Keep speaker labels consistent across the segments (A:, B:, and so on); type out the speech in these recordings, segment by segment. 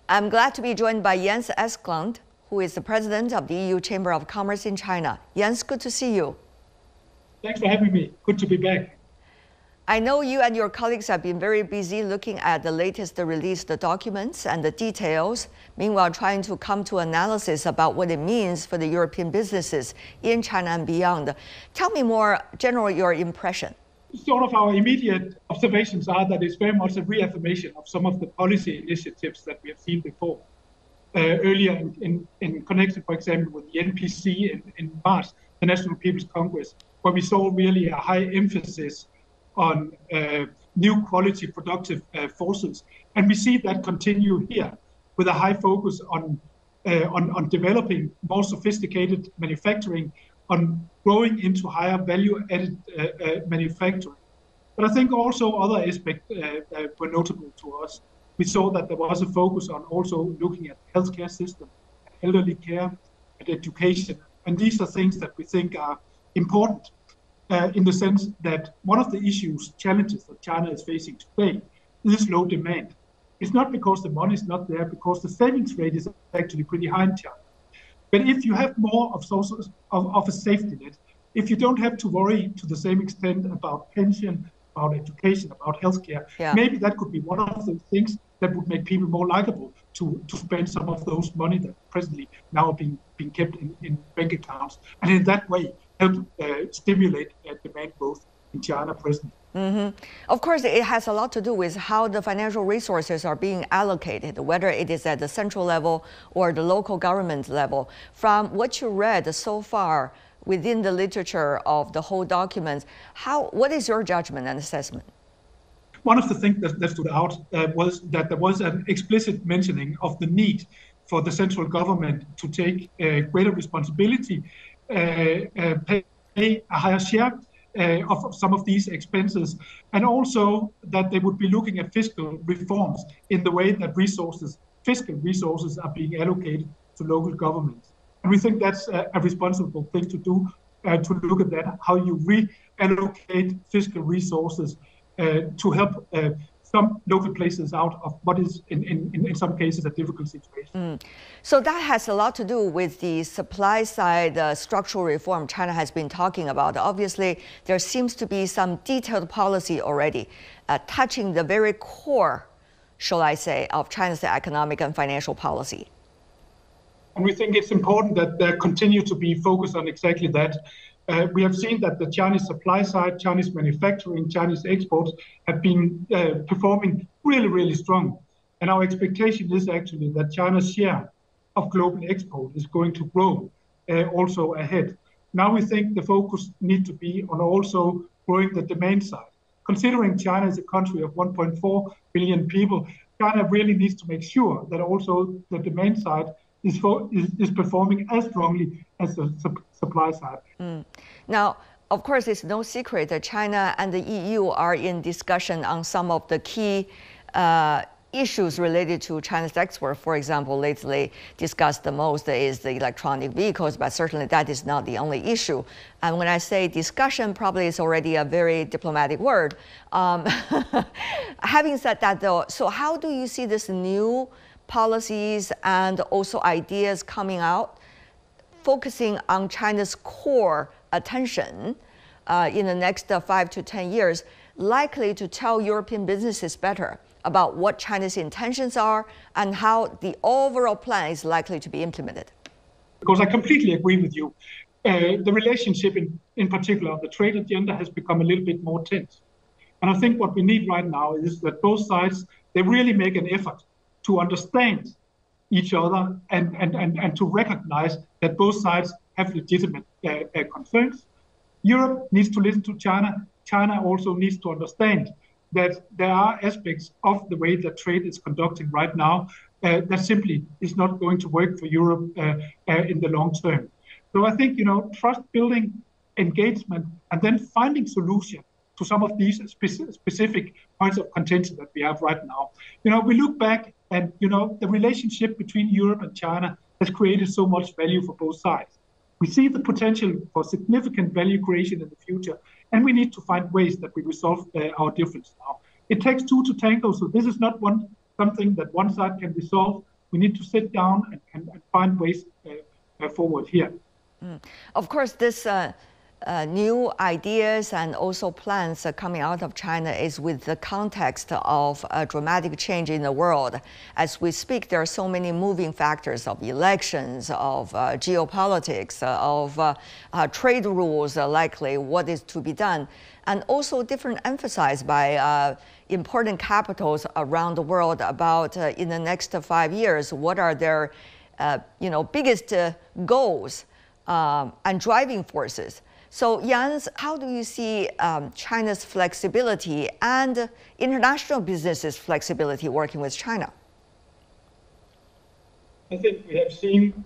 A: I'm glad to be joined by Jens Eskelund, who is the president of the EU Chamber of Commerce in China. Jens, good to see you.
B: Thanks for having me. Good to be back.
A: I know you and your colleagues have been very busy looking at the latest released documents and the details, meanwhile trying to come to analysis about what it means for the European businesses in China and beyond. Tell me more, general, your impression.
B: Sort of our immediate observations are that it's very much a reaffirmation of some of the policy initiatives that we have seen before. Earlier in connection, for example, with the NPC in March, the National People's Congress, where we saw really a high emphasis on new quality productive forces. And we see that continue here with a high focus on developing more sophisticated manufacturing, on growing into higher value-added manufacturing. But I think also other aspects were notable to us. We saw that there was a focus on also looking at the healthcare system, elderly care, and education. And these are things that we think are important in the sense that one of the challenges that China is facing today is low demand. It's not because the money is not there, because the savings rate is actually pretty high in China. But if you have more of sources of a safety net, if you don't have to worry to the same extent about pension, about education, about healthcare, maybe that could be one of the things that would make people more likable to spend some of those money that presently now are being kept in bank accounts. And in that way, help stimulate demand growth in China presently.
A: Mm-hmm. Of course, it has a lot to do with how the financial resources are being allocated, whether it is at the central level or the local government level. From what you read so far within the literature of the whole document, what is your judgment and assessment?
B: One of the things that stood out was that there was an explicit mentioning of the need for the central government to take greater responsibility, pay a higher share of some of these expenses, and also that they would be looking at fiscal reforms in the way that fiscal resources are being allocated to local governments. And we think that's a responsible thing to do, to look at that, how you reallocate fiscal resources to help some local places out of what is, in some cases, a difficult situation.
A: So that has a lot to do with the supply side structural reform China has been talking about. Obviously, there seems to be some detailed policy already touching the very core, shall I say, of China's economic and financial policy.
B: And we think it's important that there continue to be focused on exactly that. We have seen that the Chinese supply side, Chinese manufacturing, Chinese exports have been performing really, really strong. And our expectation is actually that China's share of global export is going to grow also ahead. Now we think the focus needs to be on also growing the demand side. Considering China is a country of 1.4 billion people, China really needs to make sure that also the demand side is performing as strongly as the supply side.
A: Now, of course, it's no secret that China and the EU are in discussion on some of the key issues related to China's export. For example, lately discussed the most is the electronic vehicles, but certainly that is not the only issue. And when I say discussion, probably is already a very diplomatic word. Having said that, though, so how do you see this new policies and also ideas coming out, focusing on China's core attention in the next 5 to 10 years, likely to tell European businesses better about what China's intentions are and how the overall plan is likely to be implemented?
B: Because I completely agree with you. The relationship in particular of the trade agenda has become a little bit more tense. And I think what we need right now is that both sides, they really make an effort to understand each other and to recognize that both sides have legitimate concerns. Europe needs to listen to China. China also needs to understand that there are aspects of the way that trade is conducting right now that simply is not going to work for Europe in the long term. So I think, trust building, engagement, and then finding solutions to some of these specific points of contention that we have right now. We look back and, the relationship between Europe and China has created so much value for both sides. We see the potential for significant value creation in the future, and we need to find ways that we resolve our difference now. It takes two to tango, so this is not something that one side can resolve We need to sit down and find ways forward here.
A: Of course, this new ideas and also plans coming out of China is with the context of a dramatic change in the world. As we speak, there are so many moving factors of elections, of geopolitics, of trade rules, likely what is to be done, and also different emphasis by important capitals around the world about in the next 5 years, what are their biggest goals and driving forces. So Jens, how do you see China's flexibility and international businesses' flexibility working with China?
B: I think we have seen,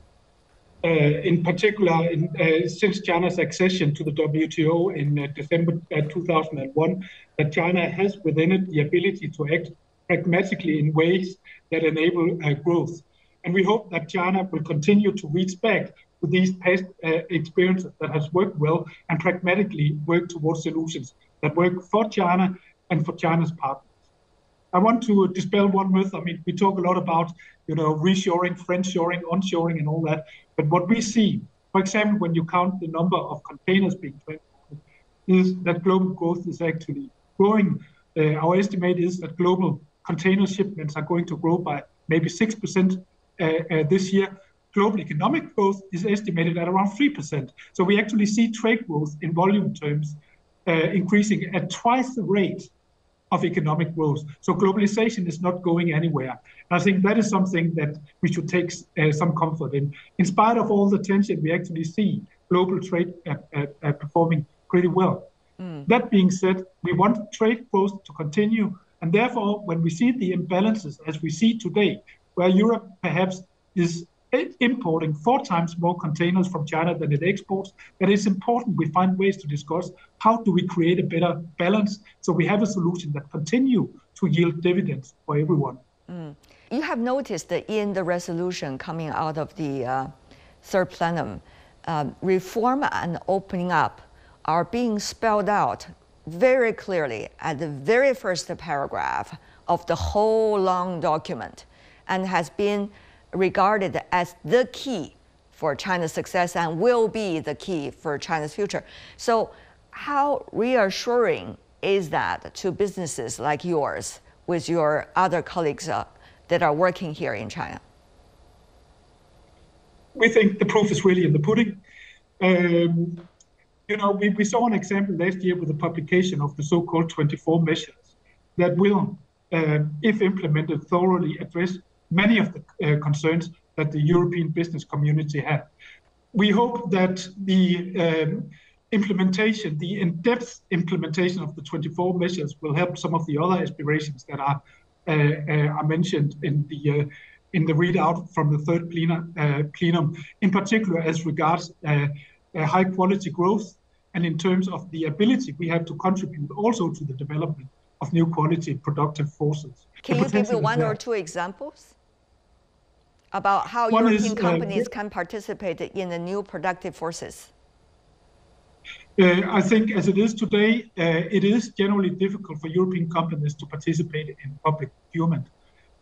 B: in particular, since China's accession to the WTO in December 2001, that China has within it the ability to act pragmatically in ways that enable growth. And we hope that China will continue to reach back to these past experiences that has worked well and pragmatically work towards solutions that work for China and for China's partners. I want to dispel one myth. I mean, we talk a lot about, reshoring, friendshoring, onshoring, and all that. But what we see, for example, when you count the number of containers being transported, is that global growth is actually growing. Our estimate is that global container shipments are going to grow by maybe 6% this year. Global economic growth is estimated at around 3%. So we actually see trade growth in volume terms increasing at twice the rate of economic growth. So globalization is not going anywhere. And I think that is something that we should take some comfort in. In spite of all the tension, we actually see global trade performing pretty well. That being said, we want trade growth to continue. And therefore, when we see the imbalances as we see today, where Europe perhaps is importing 4 times more containers from China than it exports, that it's important we find ways to discuss how do we create a better balance so we have a solution that continue to yield dividends for everyone.
A: You have noticed that in the resolution coming out of the third plenum, reform and opening up are being spelled out very clearly at the very first paragraph of the whole long document, and has been regarded as the key for China's success and will be the key for China's future. So how reassuring is that to businesses like yours with your other colleagues that are working here in China?
B: We think the proof is really in the pudding. We saw an example last year with the publication of the so-called 24 measures that will, if implemented thoroughly, address many of the concerns that the European business community have. We hope that the implementation, the in-depth implementation of the 24 measures will help some of the other aspirations that are mentioned in the readout from the third plenum, in particular as regards high quality growth and in terms of the ability we have to contribute also to the development of new quality productive forces.
A: Can you give me 1 or 2 examples about how European companies can participate in the new productive forces?
B: I think as it is today, it is generally difficult for European companies to participate in public procurement.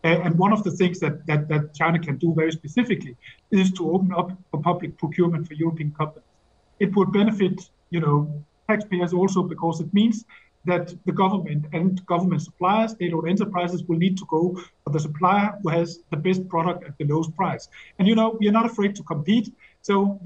B: And one of the things that China can do very specifically is to open up for public procurement for European companies. It would benefit, taxpayers also, because it means that the government and government suppliers, state-owned enterprises, will need to go for the supplier who has the best product at the lowest price. And, we are not afraid to compete. So,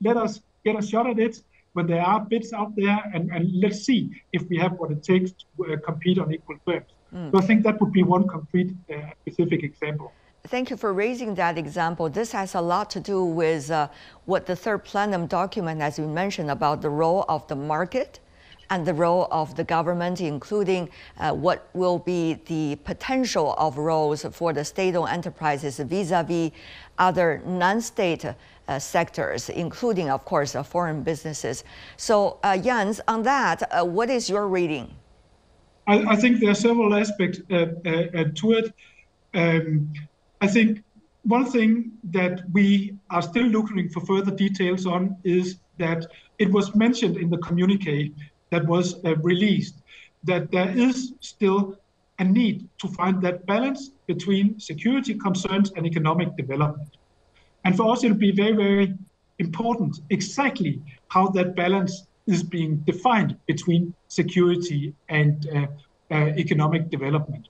B: let us get a shot at it when there are bids out there, and let's see if we have what it takes to compete on equal terms. So I think that would be one concrete, specific example.
A: Thank you for raising that example. This has a lot to do with what the third plenum document, as you mentioned, about the role of the market and the role of the government, including what will be the potential of roles for the state-owned enterprises vis-a-vis other non-state sectors, including, of course, foreign businesses. So, Jens, on that, what is your reading?
B: I think there are several aspects to it. I think one thing that we are still looking for further details on is that it was mentioned in the communique that was released that there is still a need to find that balance between security concerns and economic development. And for us, it'll be very, very important exactly how that balance is being defined between security and economic development.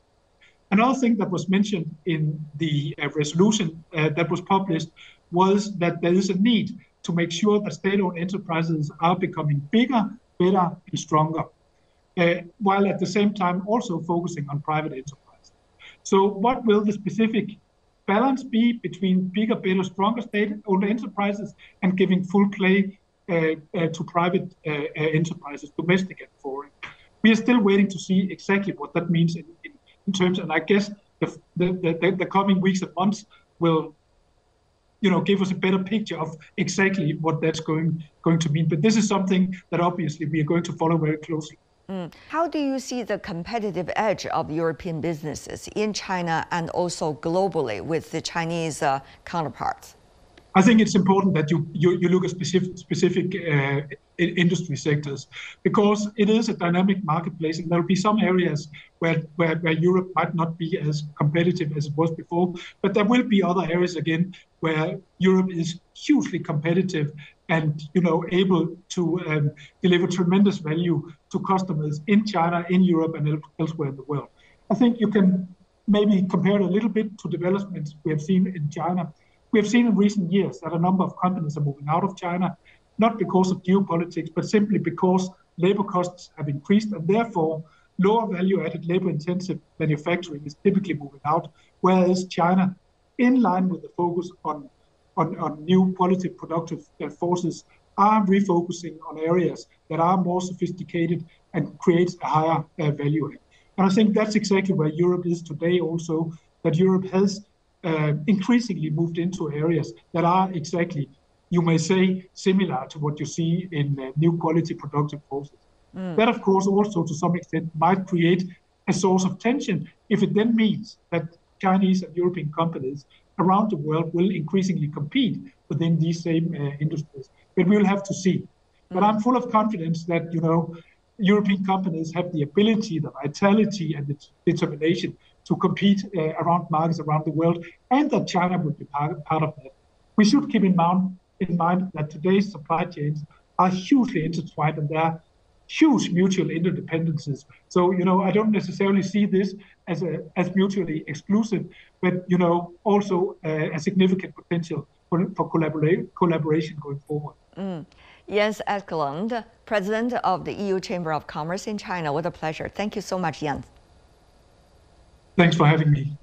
B: Another thing that was mentioned in the resolution that was published was that there is a need to make sure that state-owned enterprises are becoming bigger, better, and stronger, while at the same time also focusing on private enterprise. So what will the specific balance be between bigger, better, stronger state-owned enterprises and giving full play to private enterprises, domestic and foreign? We are still waiting to see exactly what that means in terms, and I guess the coming weeks and months will, give us a better picture of exactly what that's going to mean. But this is something that obviously we are going to follow very closely.
A: How do you see the competitive edge of European businesses in China and also globally with the Chinese counterparts?
B: I think it's important that you look at specific industry sectors, because it is a dynamic marketplace, and there will be some areas where Europe might not be as competitive as it was before, but there will be other areas again where Europe is hugely competitive and able to deliver tremendous value to customers in China, in Europe, and elsewhere in the world. I think you can maybe compare it a little bit to developments we have seen in China. We have seen in recent years that a number of companies are moving out of China, not because of geopolitics, but simply because labor costs have increased, and therefore lower value-added labor-intensive manufacturing is typically moving out, whereas China, in line with the focus on new quality productive forces, are refocusing on areas that are more sophisticated and creates a higher value add. And I think that's exactly where Europe is today also, that Europe has increasingly moved into areas that are exactly, you may say, similar to what you see in new quality productive forces. That, of course, also to some extent might create a source of tension if it then means that Chinese and European companies around the world will increasingly compete within these same industries. But we will have to see. But I'm full of confidence that, European companies have the ability, the vitality, and the determination to compete around markets around the world, and that China would be part of that. We should keep in mind that today's supply chains are hugely intertwined, and there are huge mutual interdependencies. So, I don't necessarily see this as mutually exclusive, but, also a significant potential for collaboration going forward.
A: Jens Eskelund, President of the EU Chamber of Commerce in China. What a pleasure. Thank you so much, Jens.
B: Thanks for having me.